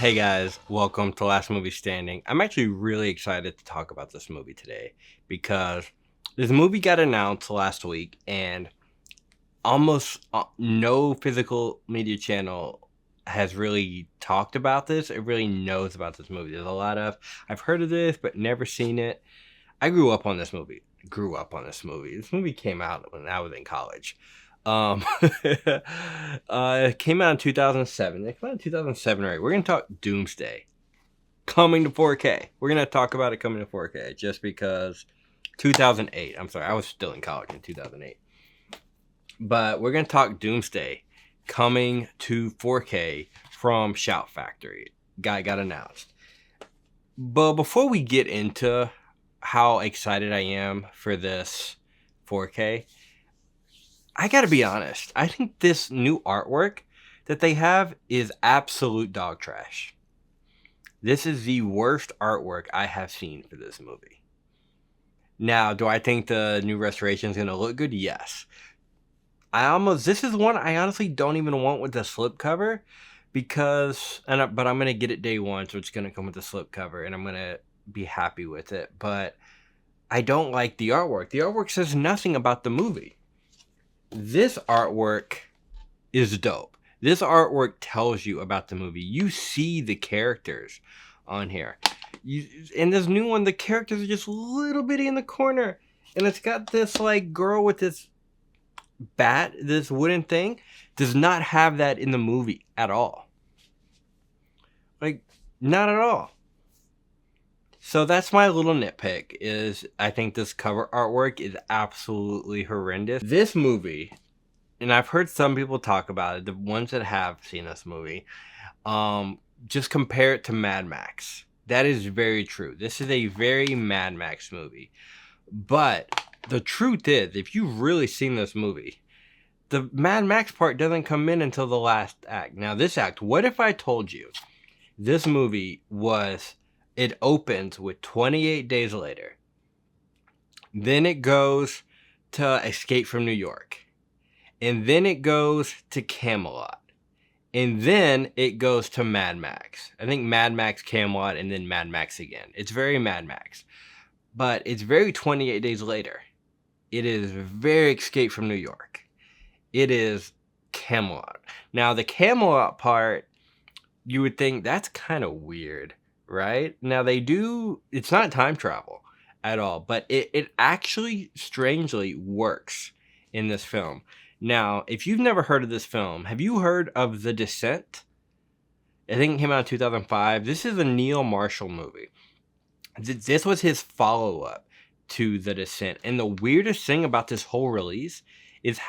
Hey guys, welcome to Last Movie Standing. I'm actually really excited to talk about this movie today because this movie got announced last week and almost no physical media channel has really talked about this. It really knows about this movie. There's a lot of, I've heard of this but never seen it. I grew up on this movie. This movie came out when I was in college. It came out in 2007. It came out in 2007, right? We're going to talk Doomsday coming to 4K. We're going to talk about it coming to 4K just because 2008. I'm sorry, I was still in college in 2008. But we're going to talk Doomsday coming to 4K from Shout Factory. Got announced. But before we get into how excited I am for this 4K, I gotta be honest. I think this new artwork that they have is absolute dog trash. This is the worst artwork I have seen for this movie. Now, do I think the new restoration is gonna look good? Yes. This is one I honestly don't even want with the slipcover but I'm gonna get it day one, so it's gonna come with the slipcover, and I'm gonna be happy with it. But I don't like the artwork. The artwork says nothing about the movie. This artwork is dope. This artwork tells you about the movie. You see the characters on here. In this new one, the characters are just a little bitty in the corner. And it's got this like girl with this bat, this wooden thing. Does not have that in the movie at all. Like, not at all. So that's my little nitpick, is I think this cover artwork is absolutely horrendous. This movie, and I've heard some people talk about it, the ones that have seen this movie, just compare it to Mad Max. That is very true. This is a very Mad Max movie. But the truth is, if you've really seen this movie, the Mad Max part doesn't come in until the last act. Now this act, what if I told you this movie it opens with 28 Days Later. Then it goes to Escape from New York. And then it goes to Camelot. And then it goes to Mad Max. I think Mad Max, Camelot, and then Mad Max again. It's very Mad Max. But it's very 28 Days Later. It is very Escape from New York. It is Camelot. Now, the Camelot part, you would think that's kind of weird. Right? Now it's not time travel at all, but it actually strangely works in this film. Now, if you've never heard of this film, have you heard of The Descent? I think it came out in 2005. This is a Neil Marshall movie. This was his follow-up to The Descent. And the weirdest thing about this whole release is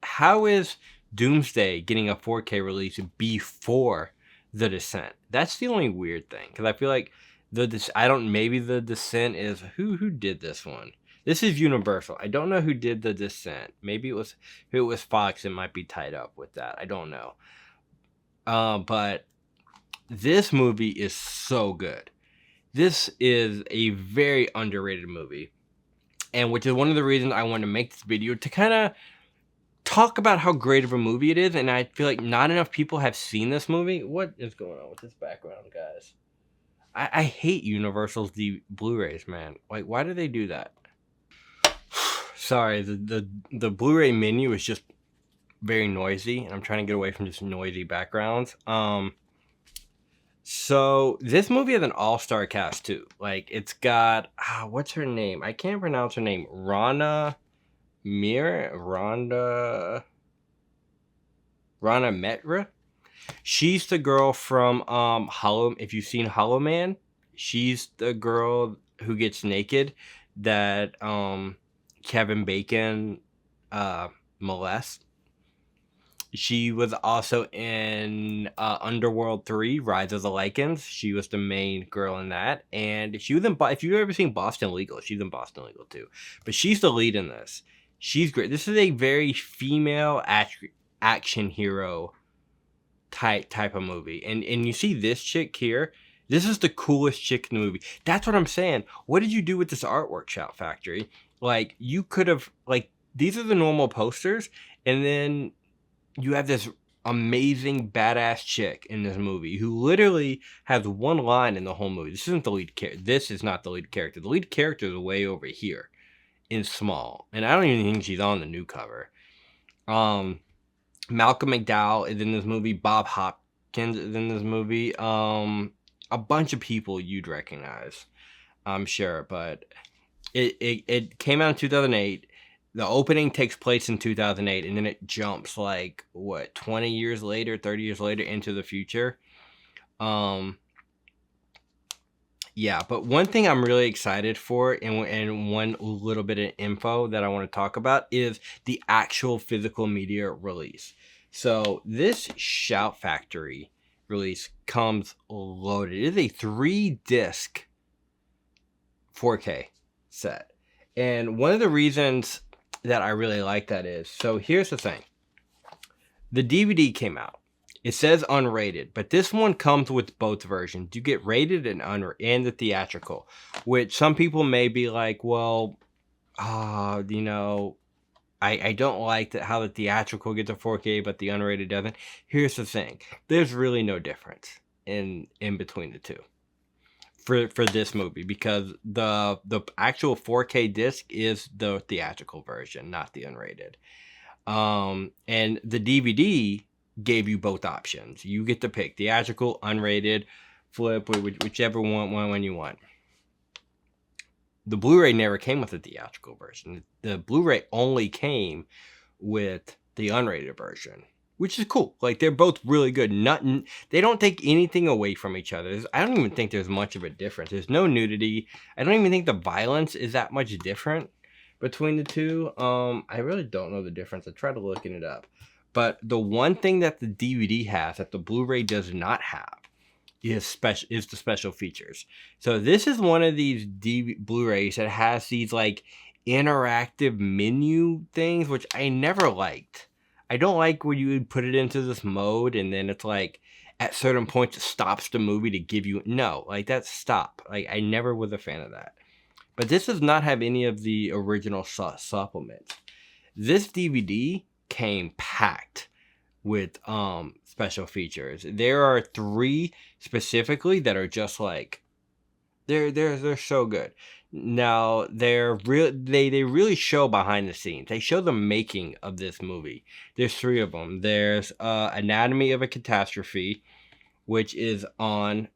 how is Doomsday getting a 4K release before The Descent? That's the only weird thing, because I feel like maybe The Descent is who did this one. This is Universal. I don't know who did The Descent. Maybe if it was Fox, it might be tied up with that. I don't know. But this movie is so good. This is a very underrated movie, and which is one of the reasons I wanted to make this video, to kind of talk about how great of a movie it is. And I feel like not enough people have seen this movie. What is going on with this background, guys? I hate Universal's Blu-rays, man. Like, why do they do that? Sorry, the Blu-ray menu is just very noisy, and I'm trying to get away from just noisy backgrounds. So this movie has an all-star cast too. Like, it's got what's her name? I can't pronounce her name. Rhonda Metra. She's the girl from Hollow. If you've seen Hollow Man, she's the girl who gets naked that Kevin Bacon molests. She was also in Underworld 3, Rise of the Lycans. She was the main girl in that. And she was in, if you've ever seen Boston Legal, she's in Boston Legal too. But she's the lead in this. She's great. This is a very female action hero type of movie. And you see this chick here. This is the coolest chick in the movie. That's what I'm saying. What did you do with this artwork, Shout Factory? Like, you could have, like, these are the normal posters, and then you have this amazing badass chick in this movie who literally has one line in the whole movie. This isn't the lead character. This is not the lead character. The lead character is way over here in small, and I don't even think she's on the new cover. Malcolm McDowell is in this movie. Bob Hopkins is in this movie. A bunch of people you'd recognize, I'm sure, but it came out in 2008. The opening takes place in 2008, and then it jumps like 20 years later, 30 years later into the future. Yeah, but one thing I'm really excited for, and one little bit of info that I want to talk about, is the actual physical media release. So this Shout Factory release comes loaded. It is a 3-disc 4K set. And one of the reasons that I really like that is, so here's the thing. The DVD came out. It says unrated, but this one comes with both versions. You get rated and the theatrical, which some people may be like, well, I don't like how the theatrical gets a 4K, but the unrated doesn't. Here's the thing. There's really no difference in between the two for this movie, because the actual 4K disc is the theatrical version, not the unrated. And the DVD gave you both options. You get to pick theatrical, unrated, flip, whichever one you want. The Blu-ray never came with the theatrical version. The Blu-ray only came with the unrated version, which is cool. Like, they're both really good. They don't take anything away from each other. I don't even think there's much of a difference. There's no nudity. I don't even think the violence is that much different between the two. I really don't know the difference. I tried looking it up. But the one thing that the DVD has that the Blu-ray does not have is the special features. So this is one of these Blu-rays that has these like interactive menu things, which I never liked. I don't like when you would put it into this mode and then it's like at certain points it stops the movie to give you that's stop. Like, I never was a fan of that. But this does not have any of the original supplements. This DVD came packed with special features. There are 3 specifically that are just like they're so good. Now they really show behind the scenes. They show the making of this movie. There's 3 of them. There's Anatomy of a Catastrophe, which is on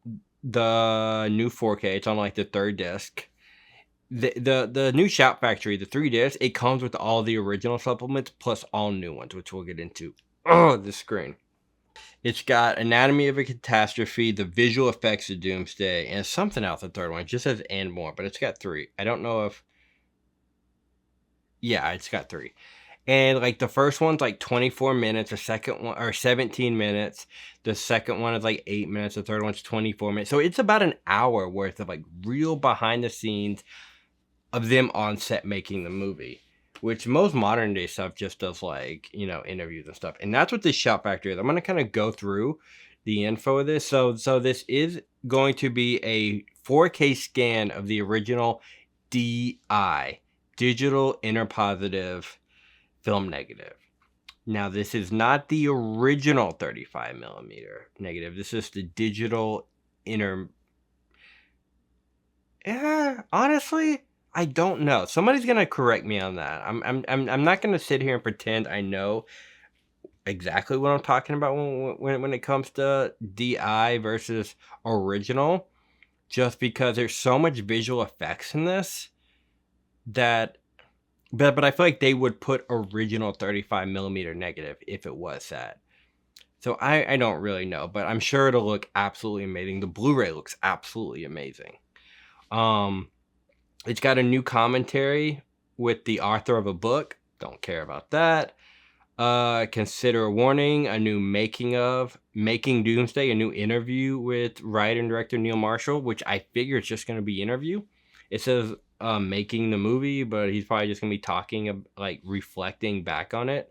the new 4K. It's on like the 3rd disc. The new Shout Factory, the 3 discs, it comes with all the original supplements plus all new ones, which we'll get into. Oh, the screen. It's got Anatomy of a Catastrophe, the visual effects of Doomsday, and something else, the 3rd one. It just says and more, but it's got 3. I don't know if... Yeah, it's got 3. And like the first one's like 24 minutes, the second one, or 17 minutes. The second one is like 8 minutes, the 3rd one's 24 minutes. So it's about an hour worth of like real behind the scenes of them on set making the movie, which most modern day stuff just does like, interviews and stuff. And that's what this Shout Factory is. I'm going to kind of go through the info of this. So this is going to be a 4K scan of the original DI, digital interpositive film negative. Now, this is not the original 35 millimeter negative. This is the digital honestly, I don't know. Somebody's gonna correct me on that. I'm not gonna sit here and pretend I know exactly what I'm talking about when it comes to DI versus original, just because there's so much visual effects in this that. But I feel like they would put original 35 millimeter negative if it was that. So I don't really know, but I'm sure it'll look absolutely amazing. The Blu-ray looks absolutely amazing. It's got a new commentary with the author of a book. Don't care about that. Consider a warning, a new making Doomsday, a new interview with writer and director Neil Marshall, which I figure it's just going to be interview. It says making the movie, but he's probably just going to be talking, like reflecting back on it,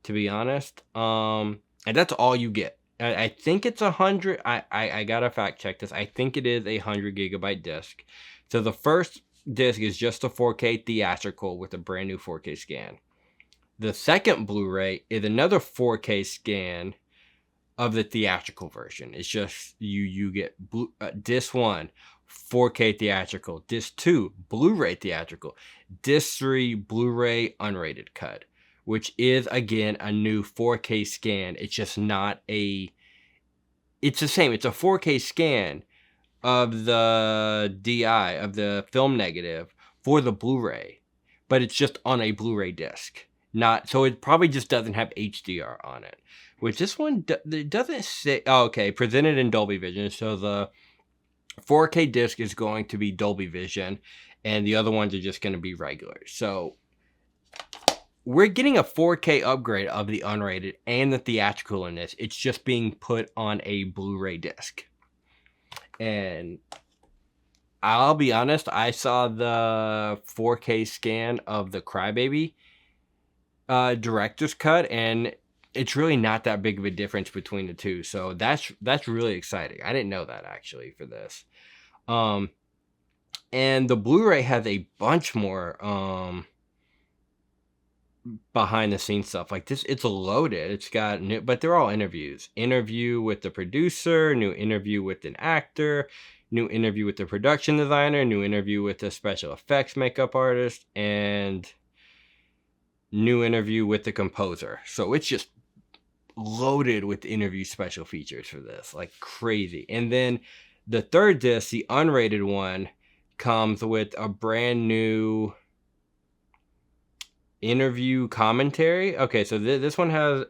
to be honest. And that's all you get. I think it's 100. I gotta fact check this. I think it is a 100 gigabyte disc. So the first disc is just a 4K theatrical with a brand new 4K scan. The second Blu-ray is another 4K scan of the theatrical version. It's just you get disc 1 4K theatrical, disc 2 Blu-ray theatrical, disc 3 Blu-ray unrated cut, which is again a new 4K scan. It's just not a it's the same. It's a 4K scan of the DI of the film negative for the Blu-ray, but it's just on a Blu-ray disc. Not so it probably just doesn't have HDR on it. Which this one it doesn't say. Oh, okay, presented in Dolby Vision. So the 4K disc is going to be Dolby Vision, and the other ones are just going to be regular. So we're getting a 4K upgrade of the unrated and the theatrical in this. It's just being put on a Blu-ray disc. And I'll be honest, I saw the 4K scan of the Crybaby director's cut, and it's really not that big of a difference between the two. So that's really exciting. I didn't know that actually for this. And the Blu-ray has a bunch more behind the scenes stuff like this. It's loaded. It's got new, but they're all interviews. Interview with the producer, new interview with an actor, new interview with the production designer, new interview with the special effects makeup artist, and new interview with the composer. So it's just loaded with interview special features for this, like crazy. And then the third disc, the unrated one, comes with a brand new interview commentary. Okay, so this one has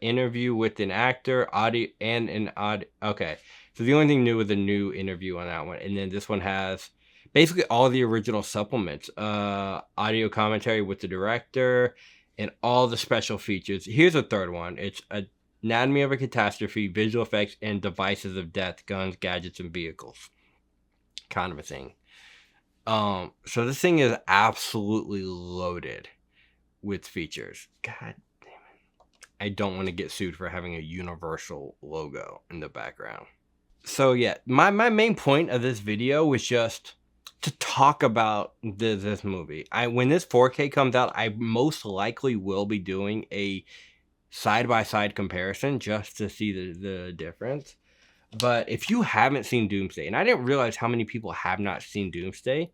interview with an actor, audio, and an audio. Okay, so the only thing new is a new interview on that one. And then this one has basically all the original supplements, audio commentary with the director, and all the special features. Here's a third one. It's Anatomy of a Catastrophe, Visual Effects, and Devices of Death, Guns, Gadgets, and Vehicles. Kind of a thing. So this thing is absolutely loaded with features. God damn it. I don't want to get sued for having a Universal logo in the background. So yeah, my main point of this video was just to talk about this movie. When this 4K comes out, I most likely will be doing a side-by-side comparison just to see the difference. But if you haven't seen Doomsday, and I didn't realize how many people have not seen Doomsday,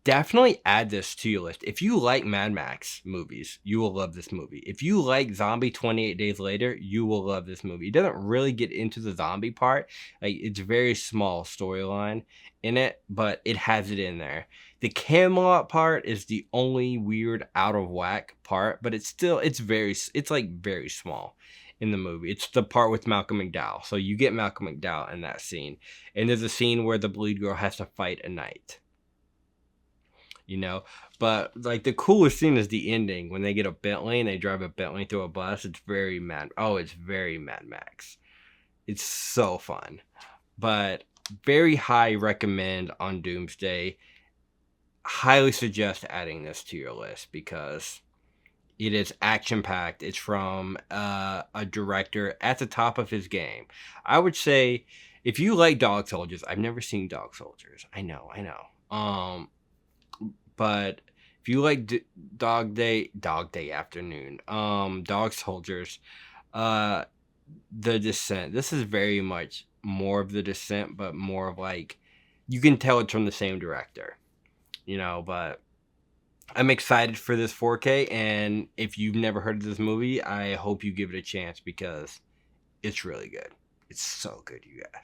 definitely add this to your list. If you like Mad Max movies, you will love this movie. If you like Zombie 28 Days Later, you will love this movie. It doesn't really get into the zombie part. Like, it's a very small storyline in it, but it has it in there. The Camelot part is the only weird out of whack part, but it's like very small in the movie. It's the part with Malcolm McDowell. So you get Malcolm McDowell in that scene. And there's a scene where the bleed girl has to fight a knight. You know, but like the coolest scene is the ending when they get a Bentley and they drive a Bentley through a bus. It's very it's very Mad Max. It's so fun, but very high recommend on Doomsday. Highly suggest adding this to your list because it is action packed. It's from a director at the top of his game. I would say if you like Dog Soldiers, I've never seen Dog Soldiers. I know. But if you like Dog Day Afternoon, Dog Soldiers, The Descent, this is very much more of The Descent, but more of like, you can tell it's from the same director, you know, but I'm excited for this 4K, and if you've never heard of this movie, I hope you give it a chance because it's really good. It's so good, you guys.